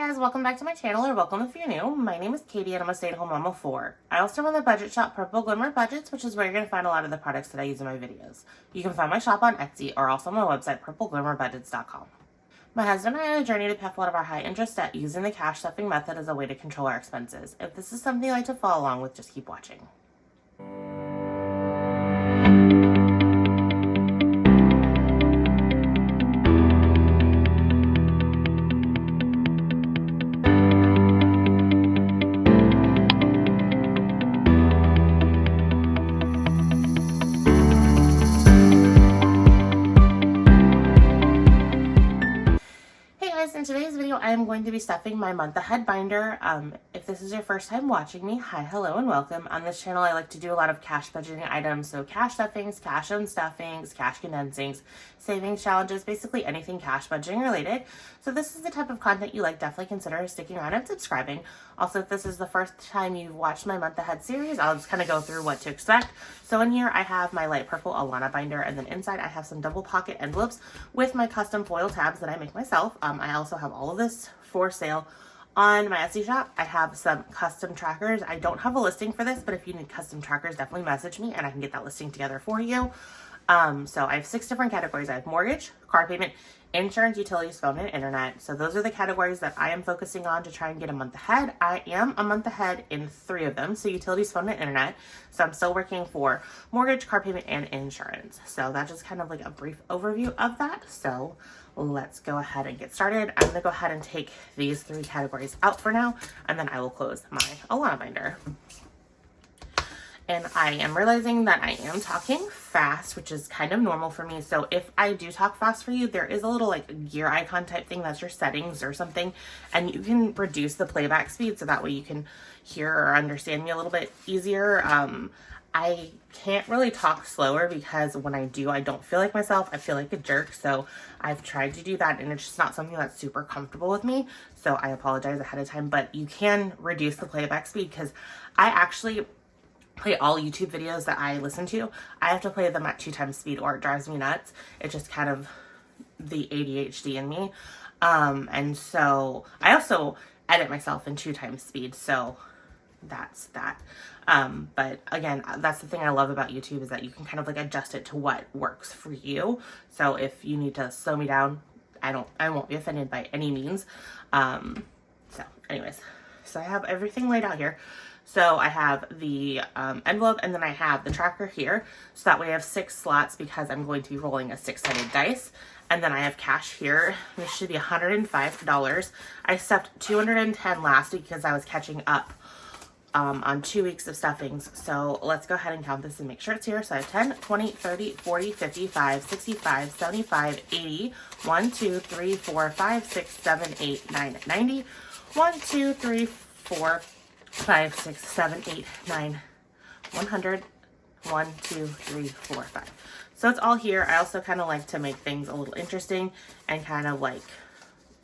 guys, welcome back to my channel, or welcome if you're new. My name is Katie and I'm a stay-at-home mom of 4. I also run the budget shop Purple Glimmer Budgets, which is where you're going to find a lot of the products that I use in my videos. You can find my shop on Etsy or also on my website, PurpleGlimmerBudgets.com. My husband and I are on a journey to pay off a lot of our high interest debt using the cash stuffing method as a way to control our expenses. If this is something you'd like to follow along with, just keep watching. In today's video, I am going to be stuffing my month ahead binder. If this is your first time watching me, hi, hello, and welcome. On this channel, I like to do a lot of cash budgeting items, so cash stuffings, cash unstuffings, cash condensings, savings challenges, basically anything cash budgeting related. So this is the type of content you like, definitely consider sticking around and subscribing. Also, if this is the first time you've watched my month ahead series, I'll just kind of go through what to expect. So in here, I have my light purple Alana binder, and then inside I have some double pocket envelopes with my custom foil tabs that I make myself. I also have all of this for sale on my Etsy shop. I have some custom trackers. I don't have a listing for this, but if you need custom trackers, definitely message me and I can get that listing together for you. So I have 6 different categories. I have mortgage, car payment, insurance, utilities, phone, and internet. So those are the categories that I am focusing on to try and get a month ahead. I am a month ahead in 3 of them. So utilities, phone, and internet. So I'm still working for mortgage, car payment, and insurance. So that's just kind of like a brief overview of that. So let's go ahead and get started. I'm going to go ahead and take these 3 categories out for now, and then I will close my Alana binder. And I am realizing that I am talking fast, which is kind of normal for me. So if I do talk fast for you, there is a little like gear icon type thing that's your settings or something. And you can reduce the playback speed so that way you can hear or understand me a little bit easier. I can't really talk slower because when I do, I don't feel like myself. I feel like a jerk. So I've tried to do that and it's just not something that's super comfortable with me. So I apologize ahead of time, but you can reduce the playback speed because I actually play all YouTube videos that I listen to. I have to play them at 2 times speed or it drives me nuts. It's just kind of the ADHD in me. And so I also edit myself in 2 times speed. So that's that. But again, that's the thing I love about YouTube is that you can kind of like adjust it to what works for you. So if you need to slow me down, I won't be offended by any means. So anyways, so I have everything laid out here. So I have the envelope and then I have the tracker here. So that way I have 6 slots because I'm going to be rolling a 6-sided dice. And then I have cash here. This should be $105. I stuffed $210 last week because I was catching up on 2 weeks of stuffings. So let's go ahead and count this and make sure it's here. So I have 10, 20, 30, 40, 55, 65, 75, 80, 1, 2, 3, 4, 5, 6, 7, 8, 9, 90, 1, 2, 3, 4, 5, 6, 7, 8, 9, 100, 1, 2, 3, 4, 5. So it's all here. I also kind of like to make things a little interesting and kind of like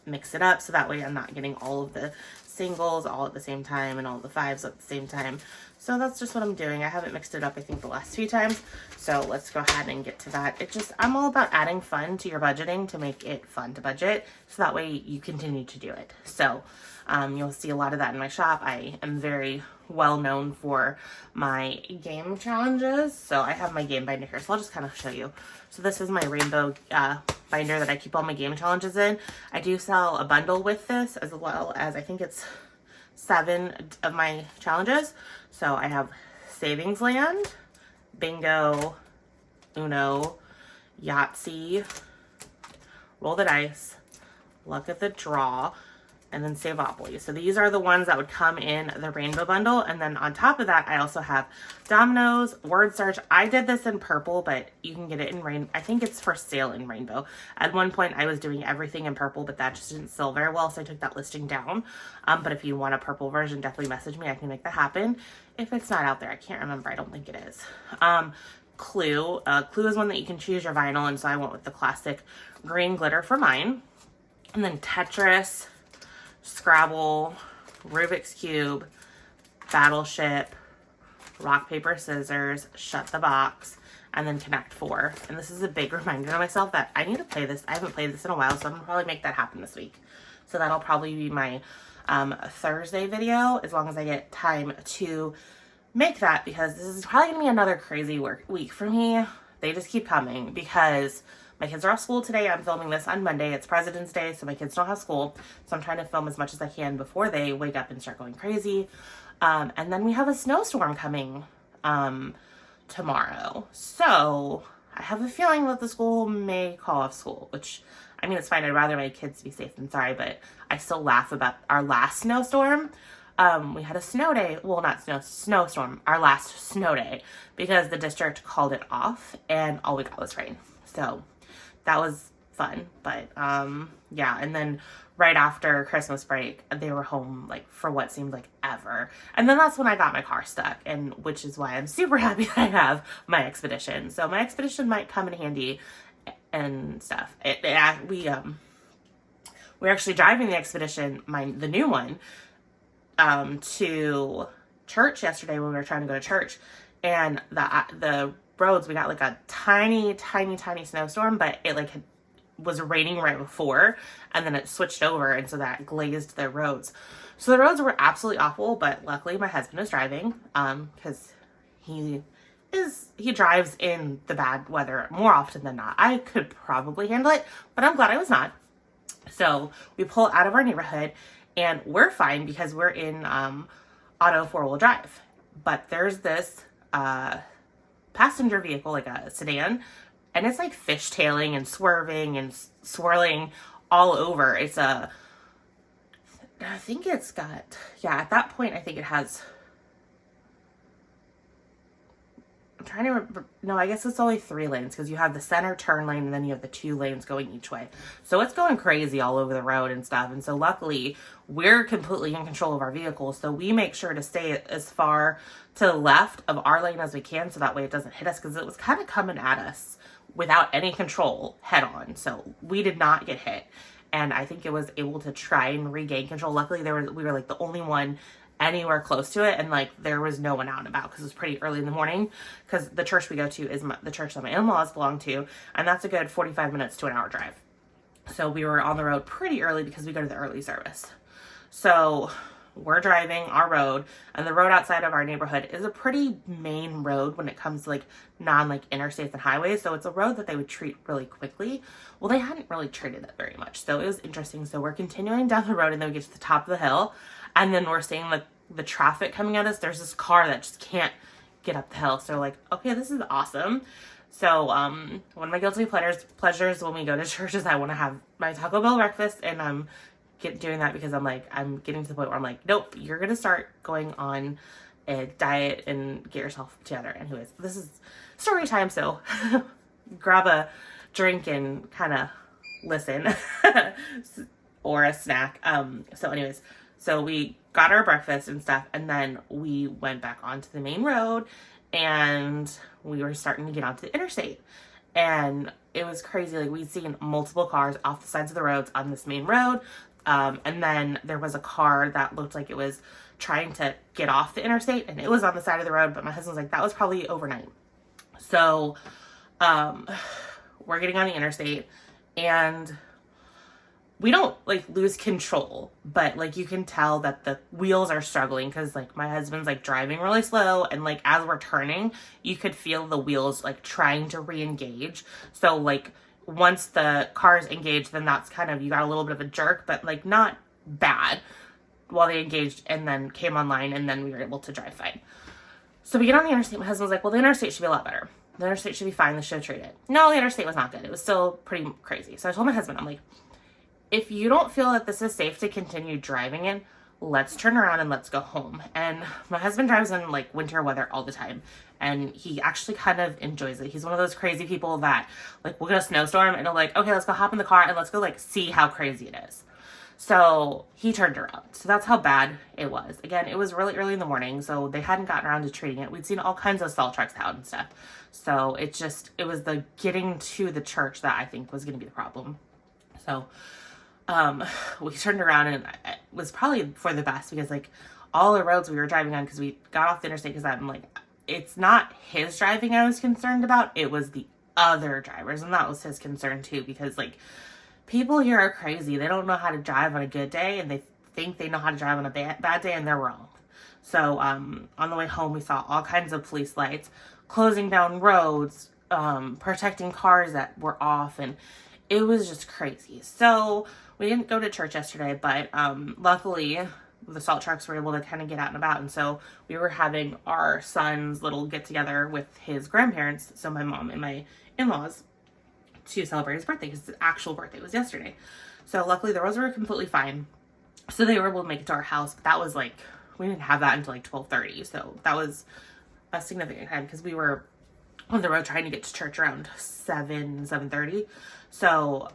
mix it up so that way I'm not getting all of the singles all at the same time and all the 5s at the same time. So that's just what I'm doing. I haven't mixed it up I think the last few times. So let's go ahead and get to that. I'm all about adding fun to your budgeting to make it fun to budget so that way you continue to do it. So you'll see a lot of that in my shop. I am very well known for my game challenges. So I have my game binder here. So I'll just kind of show you. So this is my rainbow binder that I keep all my game challenges in. I do sell a bundle with this as well as I think it's 7 of my challenges. So I have Savings Land, Bingo, Uno, Yahtzee, Roll the Dice, Luck of the Draw, and then Savopoly. So these are the ones that would come in the rainbow bundle. And then on top of that, I also have dominoes, word search. I did this in purple, but you can get it in rainbow. I think it's for sale in rainbow. At one point I was doing everything in purple, but that just didn't sell very well. So I took that listing down. But if you want a purple version, definitely message me. I can make that happen. If it's not out there, I can't remember. I don't think it is. Clue. Clue is one that you can choose your vinyl. And so I went with the classic green glitter for mine. And then Tetris, Scrabble, Rubik's Cube, Battleship, Rock, Paper, Scissors, Shut the Box, and then Connect 4. And this is a big reminder to myself that I need to play this. I haven't played this in a while, so I'm going to probably make that happen this week. So that'll probably be my Thursday video, as long as I get time to make that, because this is probably gonna be another crazy week for me. They just keep coming because my kids are off school today. I'm filming this on Monday. It's President's Day, so my kids don't have school. So I'm trying to film as much as I can before they wake up and start going crazy. And then we have a snowstorm coming tomorrow. So I have a feeling that the school may call off school, which, I mean, it's fine. I'd rather my kids be safe than sorry, but I still laugh about our last snowstorm. We had a snow day. Well, not snowstorm, our last snow day, because the district called it off and all we got was rain. So that was fun. But yeah, and then right after Christmas break, they were home like for what seemed like ever. And then that's when I got my car stuck, and which is why I'm super happy that I have my Expedition. So my Expedition might come in handy and stuff. We're actually driving the Expedition, the new one, to church yesterday when we were trying to go to church, and the roads, we got like a tiny snowstorm, but it like was raining right before, and then it switched over, and so that glazed the roads. So the roads were absolutely awful, but luckily my husband is driving, because he drives in the bad weather more often than not. I could probably handle it, but I'm glad I was not. So we pull out of our neighborhood, and we're fine because we're in auto 4-wheel drive. But there's this passenger vehicle, like a sedan, and it's like fishtailing and swerving and swirling all over. I think it's got, yeah, at that point, I think it has, I'm trying to remember, no, I guess it's only 3 lanes, because you have the center turn lane and then you have the 2 lanes going each way. So it's going crazy all over the road and stuff. And so luckily we're completely in control of our vehicle. So we make sure to stay as far to the left of our lane as we can, so that way it doesn't hit us, because it was kind of coming at us without any control head on. So we did not get hit. And I think it was able to try and regain control. Luckily we were like the only one anywhere close to it, and like there was no one out and about, because it was pretty early in the morning, because the church we go to is the church that my in-laws belong to, and that's a good 45 minutes to an hour drive. So we were on the road pretty early because we go to the early service. So we're driving our road, and the road outside of our neighborhood is a pretty main road when it comes to like interstates and highways. So it's a road that they would treat really quickly. Well, they hadn't really treated it very much, so it was interesting. So we're continuing down the road, and then we get to the top of the hill, and then we're seeing the traffic coming at us. There's this car that just can't get up the hill. So we're like, okay, this is awesome. So one of my guilty pleasures when we go to church is I want to have my Taco Bell breakfast, and I'm doing that because I'm getting to the point where I'm like, nope, you're gonna start going on a diet and get yourself together. Anyways, this is story time, so grab a drink and kind of listen or a snack. So anyways, so we got our breakfast and stuff, and then we went back onto the main road, and we were starting to get onto the interstate, and it was crazy. Like, we'd seen multiple cars off the sides of the roads on this main road. And then there was a car that looked like it was trying to get off the interstate, and it was on the side of the road, but my husband was like, that was probably overnight. So, we're getting on the interstate, and we don't like lose control, but like you can tell that the wheels are struggling, because like my husband's like driving really slow, and like as we're turning, you could feel the wheels like trying to re-engage. So like once the car's engaged, then that's kind of, you got a little bit of a jerk, but like not bad, while they engaged and then came online, and then we were able to drive fine. So we get on the interstate. My husband's like, well, the interstate should be a lot better. The interstate should be fine. They should have treated it. No, the interstate was not good. It was still pretty crazy. So I told my husband, I'm like, if you don't feel that this is safe to continue driving in, let's turn around and let's go home. And my husband drives in like winter weather all the time, and he actually kind of enjoys it. He's one of those crazy people that like, we'll get a snowstorm and he'll like, okay, let's go hop in the car and let's go like see how crazy it is. So he turned around. So that's how bad it was. Again, it was really early in the morning, so they hadn't gotten around to treating it. We'd seen all kinds of salt trucks out and stuff. So it was the getting to the church that I think was going to be the problem. So we turned around, and it was probably for the best, because like all the roads we were driving on, because we got off the interstate, because I'm like, it's not his driving I was concerned about, it was the other drivers, and that was his concern too, because like people here are crazy. They don't know how to drive on a good day, and they think they know how to drive on a bad day, and they're wrong. So on the way home, we saw all kinds of police lights closing down roads, protecting cars that were off, and it was just crazy. So we didn't go to church yesterday, but luckily the salt trucks were able to kind of get out and about, and so we were having our son's little get together with his grandparents, so my mom and my in-laws, to celebrate his birthday, because his actual birthday was yesterday. So luckily the roads were completely fine, so they were able to make it to our house. But that was like, we didn't have that until like 12:30, so that was a significant time, because we were on the road trying to get to church around 7:30. So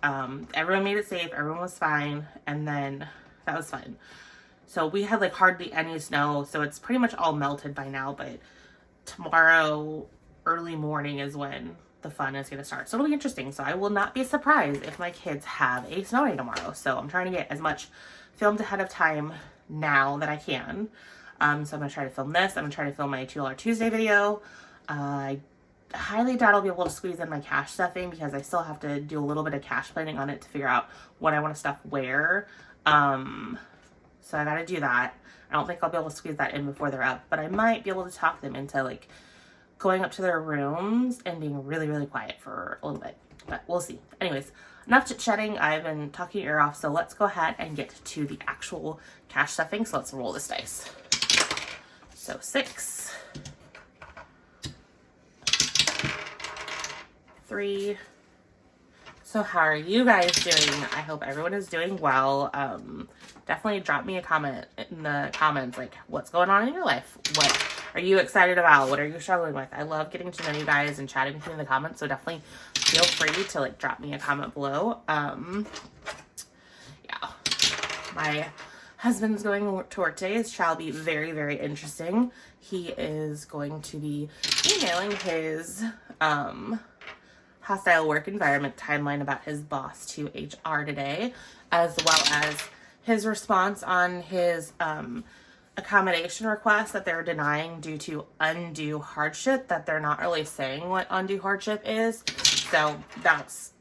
everyone made it safe, everyone was fine, and then that was fun. So we had like hardly any snow, so it's pretty much all melted by now, but tomorrow early morning is when the fun is going to start. So it'll be interesting. So I will not be surprised if my kids have a snow day tomorrow. So I'm trying to get as much filmed ahead of time now that I can. So I'm going to try to film this. I'm going to try to film my $2 Tuesday video. I highly doubt I'll be able to squeeze in my cache stuffing, because I still have to do a little bit of cache planning on it to figure out what I want to stuff where. So I got to do that. I don't think I'll be able to squeeze that in before they're up, but I might be able to talk them into like going up to their rooms and being really, really quiet for a little bit, but we'll see. Anyways, enough chit-chatting. I've been talking your ear off, so let's go ahead and get to the actual cache stuffing. So let's roll this dice. So 6, 3. So how are you guys doing? I hope everyone is doing well. Definitely drop me a comment in the comments, like what's going on in your life. What are you excited about? What are you struggling with? I love getting to know you guys and chatting with you in the comments. So definitely feel free to like drop me a comment below. Yeah, my husband's going to work today. It shall be very, very interesting. He is going to be emailing his hostile work environment timeline about his boss to HR today, as well as his response on his accommodation request that they're denying due to undue hardship, that they're not really saying what undue hardship is. So that's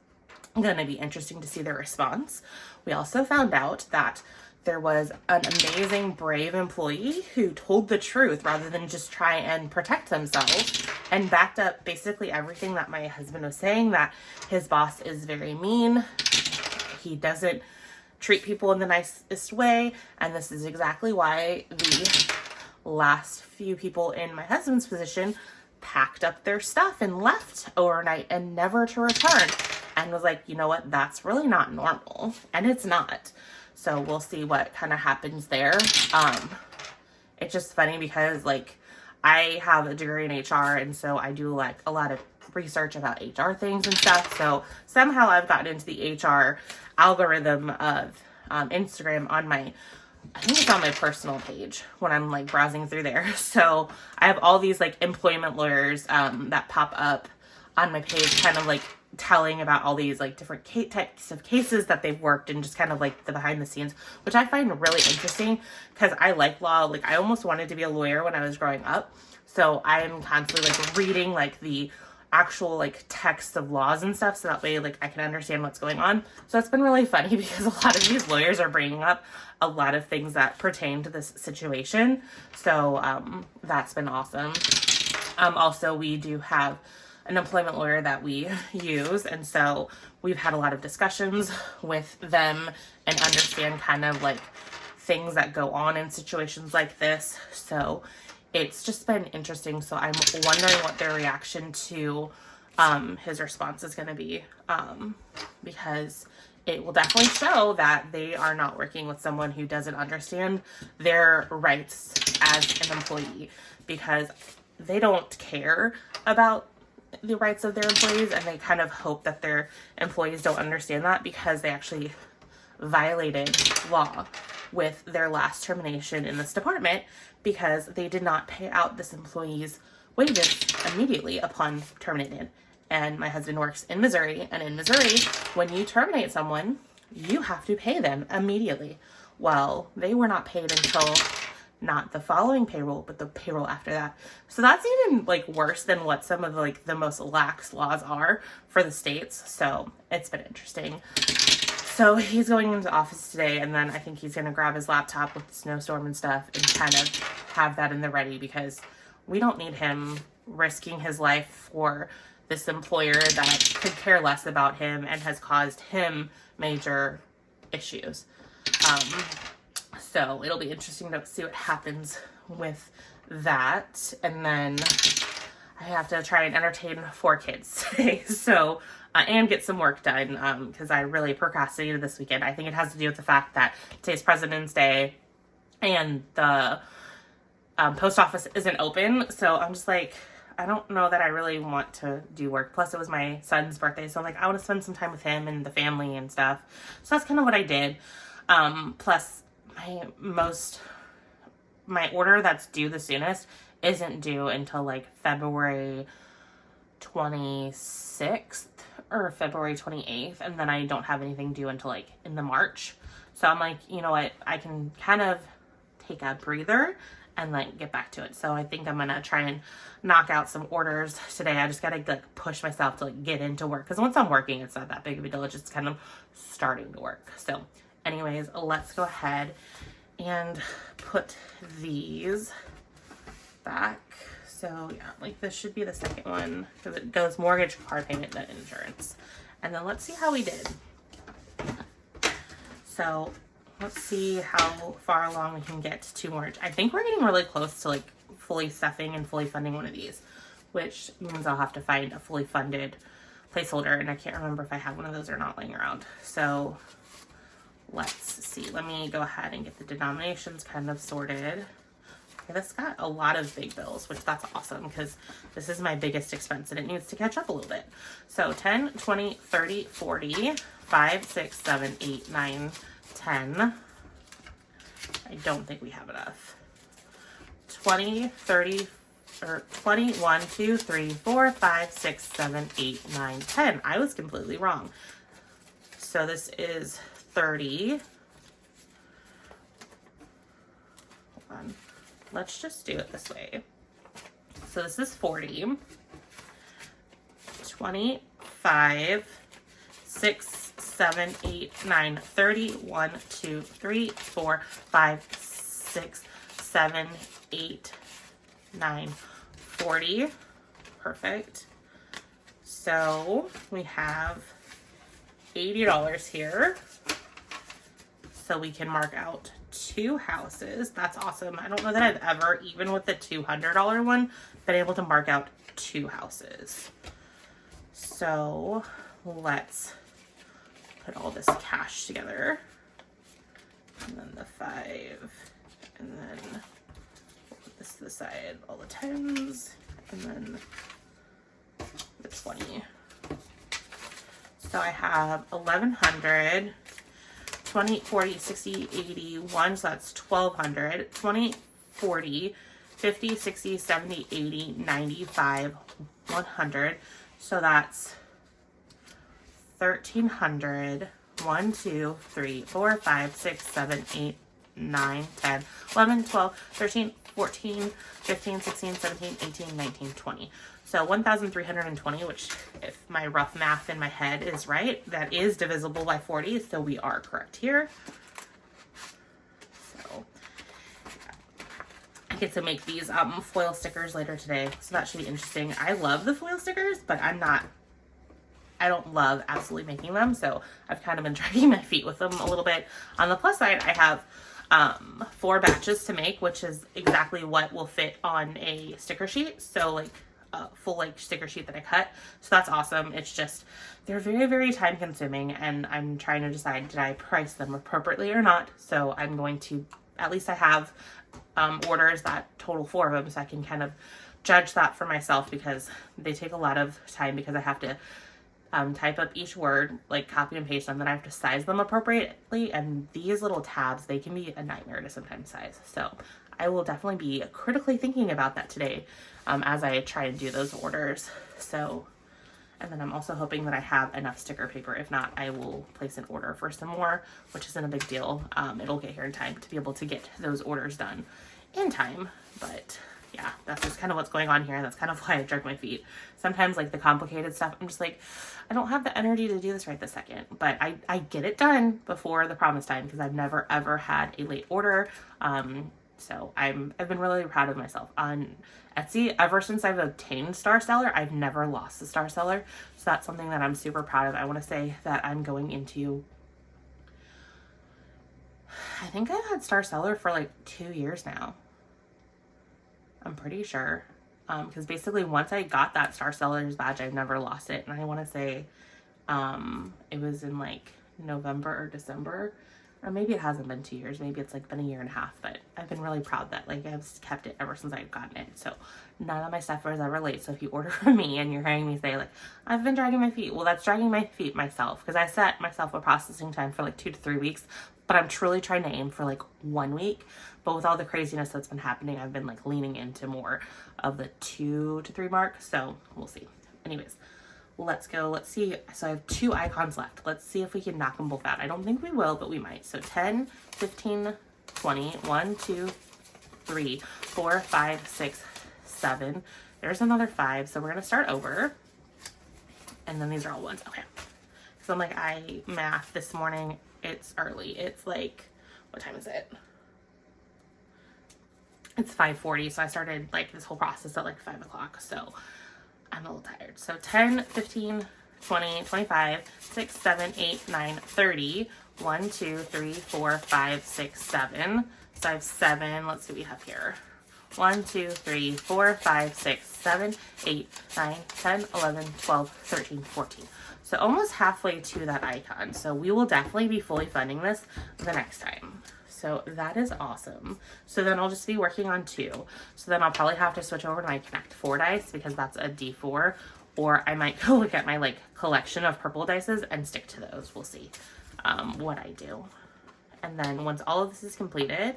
going to be interesting to see their response. We also found out that there was an amazing, brave employee who told the truth rather than just try and protect themselves, and backed up basically everything that my husband was saying, that his boss is very mean. He doesn't treat people in the nicest way, and this is exactly why the last few people in my husband's position packed up their stuff and left overnight and never to return, and was like, you know what, that's really not normal, and it's not. So we'll see what kind of happens there. It's just funny because like I have a degree in HR, and so I do like a lot of research about HR things and stuff. So somehow I've gotten into the HR algorithm of Instagram on my, I think it's on my personal page when I'm like browsing through there. So I have all these like employment lawyers that pop up on my page, kind of like telling about all these like different types of cases that they've worked, and just kind of like the behind the scenes, which I find really interesting because I like law. Like I almost wanted to be a lawyer when I was growing up. So I'm constantly like reading like the actual like texts of laws and stuff, so that way like I can understand what's going on. So it's been really funny because a lot of these lawyers are bringing up a lot of things that pertain to this situation. So that's been awesome. Also, we do have an employment lawyer that we use, and so we've had a lot of discussions with them and understand kind of like things that go on in situations like this. So it's just been interesting. So I'm wondering what their reaction to his response is going to be, because it will definitely show that they are not working with someone who doesn't understand their rights as an employee, because they don't care about the rights of their employees, and they kind of hope that their employees don't understand that, because they actually violated law with their last termination in this department, because they did not pay out this employee's wages immediately upon terminated. And my husband works in Missouri, and in Missouri, when you terminate someone, you have to pay them immediately. Well, they were not paid until not the following payroll, but the payroll after that. So that's even like worse than what some of like the most lax laws are for the states. So it's been interesting. So he's going into the office today, and then I think he's going to grab his laptop with the snowstorm and stuff and kind of have that in the ready, because we don't need him risking his life for this employer that could care less about him and has caused him major issues. So it'll be interesting to see what happens with that. And then I have to try and entertain 4 kids today. So, and get some work done, because I really procrastinated this weekend. I think it has to do with the fact that today's President's Day and the post office isn't open. So I'm just like, I don't know that I really want to do work. Plus it was my son's birthday. So I'm like, I want to spend some time with him and the family and stuff. So that's kind of what I did. Plus my order that's due the soonest isn't due until like February 26th or February 28th. And then I don't have anything due until like in the March. So I'm like, you know what? I can kind of take a breather and like get back to it. So I think I'm gonna try and knock out some orders today. I just gotta like push myself to like get into work, because once I'm working, it's not that big of a deal. It's just kind of starting to work. So anyways, let's go ahead and put these back. So yeah, like this should be the second one, because it goes mortgage, car payment, then insurance. And then let's see how we did. So let's see how far along we can get to mortgage. I think we're getting really close to like fully stuffing and fully funding one of these, which means I'll have to find a fully funded placeholder, and I can't remember if I have one of those or not laying around. So let's see. Let me go ahead and get the denominations kind of sorted. Okay, this got a lot of big bills, which that's awesome, because this is my biggest expense and it needs to catch up a little bit. So 10, 20, 30, 40, 5, 6, 7, 8, 9, 10. I don't think we have enough. 20, 30, or 20, 1, 2, 3, 4, 5, 6, 7, 8, 9, 10. I was completely wrong. So this is 30. Hold on. Let's just do it this way. So this is 40. 25, 6, 7, 8, 9, 30, 1, 2, 3, 4, 5, 6, 7, 8, 9, 40. Perfect. So we have $80 here. So we can mark out 2 houses. That's awesome. I don't know that I've ever, even with the $200 one, been able to mark out 2 houses. So let's put all this cash together. And then the 5. And then put this to the side, all the 10s. And then the 20. So I have 1,100. 20, 40, 60, 80, 1, so that's 1,200, 20, 40, 50, 60, 70, 80, 95, 100, so that's 1,300, 1, 2, 3, 4, 5, 6, 7, 8, 9, 10, 11, 12, 13, 14, 15, 16, 17, 18, 19, 20. So 1,320, which if my rough math in my head is right, that is divisible by 40, so we are correct here. So I get to make these foil stickers later today, so that should be interesting. I love the foil stickers, but I don't love absolutely making them, so I've kind of been dragging my feet with them a little bit. On the plus side, I have 4 batches to make, which is exactly what will fit on a sticker sheet. So like a full like sticker sheet that I cut. So that's awesome. It's just, they're very, very time consuming, and I'm trying to decide, did I price them appropriately or not? So I'm going to, at least I have orders that total 4 of them, so I can kind of judge that for myself, because they take a lot of time, because I have to type up each word, like copy and paste them, then I have to size them appropriately, and these little tabs, they can be a nightmare to sometimes size. So I will definitely be critically thinking about that today as I try and do those orders. So, and then I'm also hoping that I have enough sticker paper. If not, I will place an order for some more, which isn't a big deal. It'll get here in time to be able to get those orders done in time, but yeah, that's just kind of what's going on here. That's kind of why I drug my feet. Sometimes like the complicated stuff, I'm just like, I don't have the energy to do this right this second, but I get it done before the promise time because I've never ever had a late order. So I've been really proud of myself on Etsy. Ever since I've obtained Star Seller, I've never lost the Star Seller. So that's something that I'm super proud of. I want to say that I'm going into, I think I've had Star Seller for like 2 years now. I'm pretty sure. Because basically once I got that Star Seller's badge, I've never lost it. And I want to say it was in like November or December. Or maybe it hasn't been 2 years. Maybe it's like been 1.5 years. But I've been really proud that like I've kept it ever since I've gotten it. So none of my stuff was ever late. So if you order from me and you're hearing me say like, I've been dragging my feet. Well, that's dragging my feet myself. Because I set myself a processing time for like 2 to 3 weeks. But I'm truly trying to aim for like 1 week. But with all the craziness that's been happening, I've been like leaning into more of the 2 to 3 mark. So we'll see. Anyways, let's go. Let's see. So I have 2 icons left. Let's see if we can knock them both out. I don't think we will, but we might. So 10, 15, 20, 1, 2, 3, 4, 5, 6, 7. There's another 5. So we're going to start over. And then these are all ones. Okay. So I'm like, I math this morning. It's early. It's like, what time is it? It's 5:40. So I started like this whole process at like 5 o'clock. So I'm a little tired. So 10, 15, 20, 25, 6, 7, 8, 9, 30. 1, 2, 3, 4, 5, 6, 7. So I have 7. Let's see what we have here. 1, 2, 3, 4, 5, 6, 7, 8, 9, 10, 11, 12, 13, 14. So almost halfway to that icon. So we will definitely be fully funding this the next time. So that is awesome. So then I'll just be working on 2. So then I'll probably have to switch over to my Connect 4 dice because that's a D4. Or I might go look at my like collection of purple dices and stick to those. We'll see what I do. And then once all of this is completed,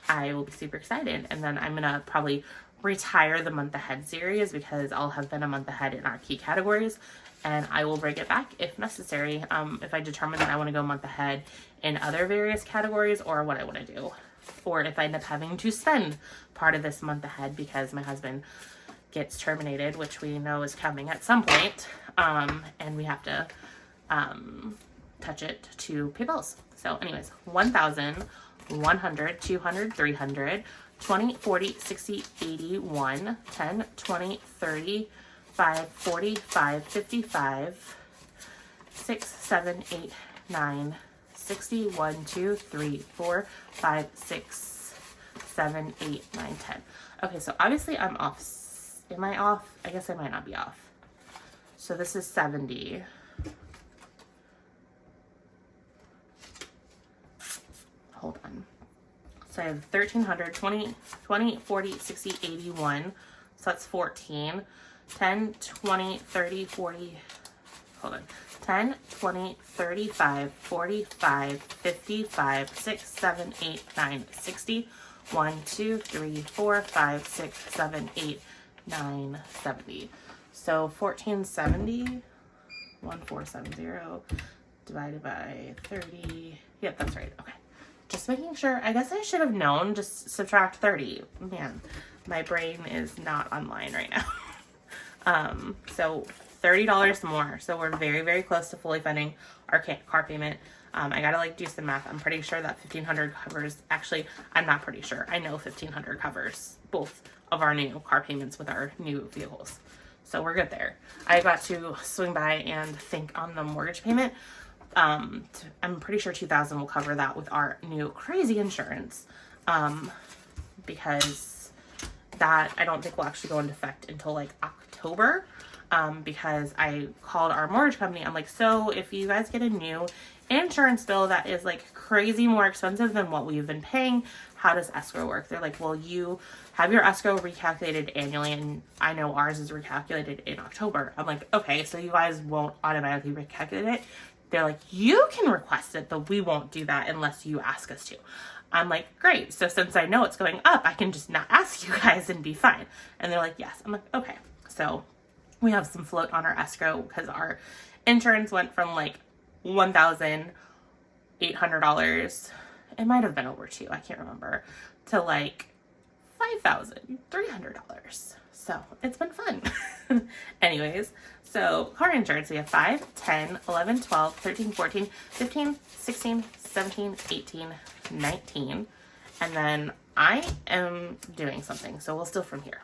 I will be super excited. And then I'm going to probably retire the month ahead series because I'll have been a month ahead in our key categories. And I will bring it back if necessary, if I determine that I want to go a month ahead in other various categories or what I want to do. Or if I end up having to spend part of this month ahead because my husband gets terminated, which we know is coming at some point, and we have to touch it to pay bills. So anyways, 1,000, 100, 200, 300, 20, 40, 60, 80, 1, 10, 20, 30, 5, 45, 55, 6, 7, 8, 9, 60, 1, 2, 3, 4, 5, 6, 7, 8, 9, 10. Okay, so obviously I'm off. Am I off? I guess I might not be off. So this is 70. Hold on. So I have 1,300, 20, 40, 60, 81. So that's 14. 10, 20, 30, 40, hold on, 10, 20, 35, 45, 55, 6, 7, 8, 9, 60, 1, 2, 3, 4, 5, 6, 7, 8, 9, 70. So 1470, 1470 divided by 30. Yep, that's right. Okay. Just making sure. I guess I should have known. Just subtract 30. Man, my brain is not online right now. So $30 more. So we're very, very close to fully funding our car payment. I gotta like do some math. I'm pretty sure that 1,500 covers, actually, I'm not pretty sure. I know 1,500 covers both of our new car payments with our new vehicles. So we're good there. I got to swing by and think on the mortgage payment. I'm pretty sure 2,000 will cover that with our new crazy insurance. Because that I don't think will actually go into effect until like October, because I called our mortgage company. I'm like, so if you guys get a new insurance bill that is like crazy more expensive than what we've been paying, how does escrow work? They're like, well, you have your escrow recalculated annually, and I know ours is recalculated in October. I'm like, okay, so you guys won't automatically recalculate it. They're like, you can request it, but we won't do that unless you ask us to. I'm like, great. So since I know it's going up, I can just not ask you guys and be fine. And they're like, yes. I'm like, okay. So we have some float on our escrow because our insurance went from like $1,800. It might have been over 2. I can't remember, to like $5,300. So it's been fun. Anyways, so car insurance, we have 5, 10, 11, 12, 13, 14, 15, 16, 17, 18, 19. And then I am doing something. So we'll steal from here.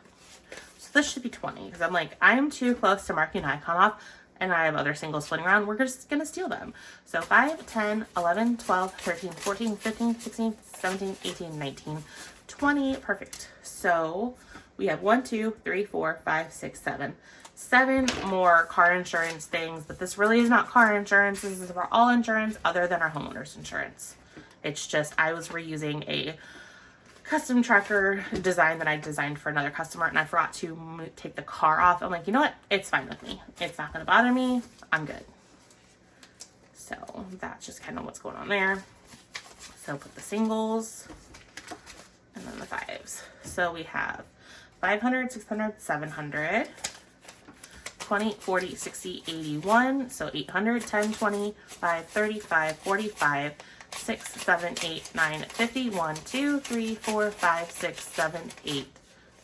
So this should be 20 because I'm like, I am too close to marking an icon off and I have other singles floating around. We're just going to steal them. So 5, 10, 11, 12, 13, 14, 15, 16, 17, 18, 19, 20. Perfect. So we have 1, 2, 3, 4, 5, 6, 7. 7 more car insurance things, but this really is not car insurance. This is for all insurance other than our homeowner's insurance. It's just, I was reusing a custom tracker design that I designed for another customer and I forgot to take the car off. I'm like, you know what? It's fine with me. It's not going to bother me. I'm good. So that's just kind of what's going on there. So put the singles and then the 5s. So we have 500, 600, 700, 20, 40, 60, 81. So 800, 10, 20, 5, 35, 45, 6, 7, 8, 9, 50, 1, 2, 3, 4, 5, 6, 7, 8,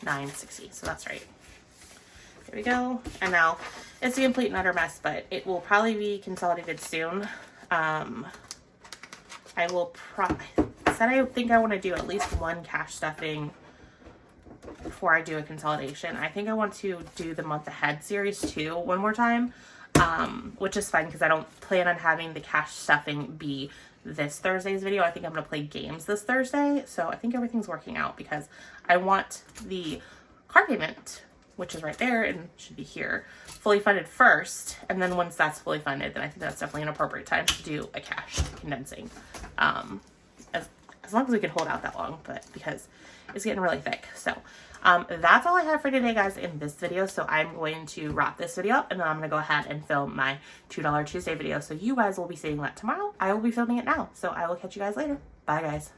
9, 60. So that's right. There we go. And now it's a complete and utter mess, but it will probably be consolidated soon. I think I want to do at least one cash stuffing before I do a consolidation. I think I want to do the month ahead series too one more time, which is fine because I don't plan on having the cash stuffing be this Thursday's video. I think I'm going to play games this Thursday. So I think everything's working out because I want the car payment, which is right there and should be here, fully funded first. And then once that's fully funded, then I think that's definitely an appropriate time to do a cash condensing. As long as we can hold out that long, but because it's getting really thick. So that's all I have for today, guys, in this video. So I'm going to wrap this video up and then I'm going to go ahead and film my $2 Tuesday video. So you guys will be seeing that tomorrow. I will be filming it now. So I will catch you guys later. Bye, guys.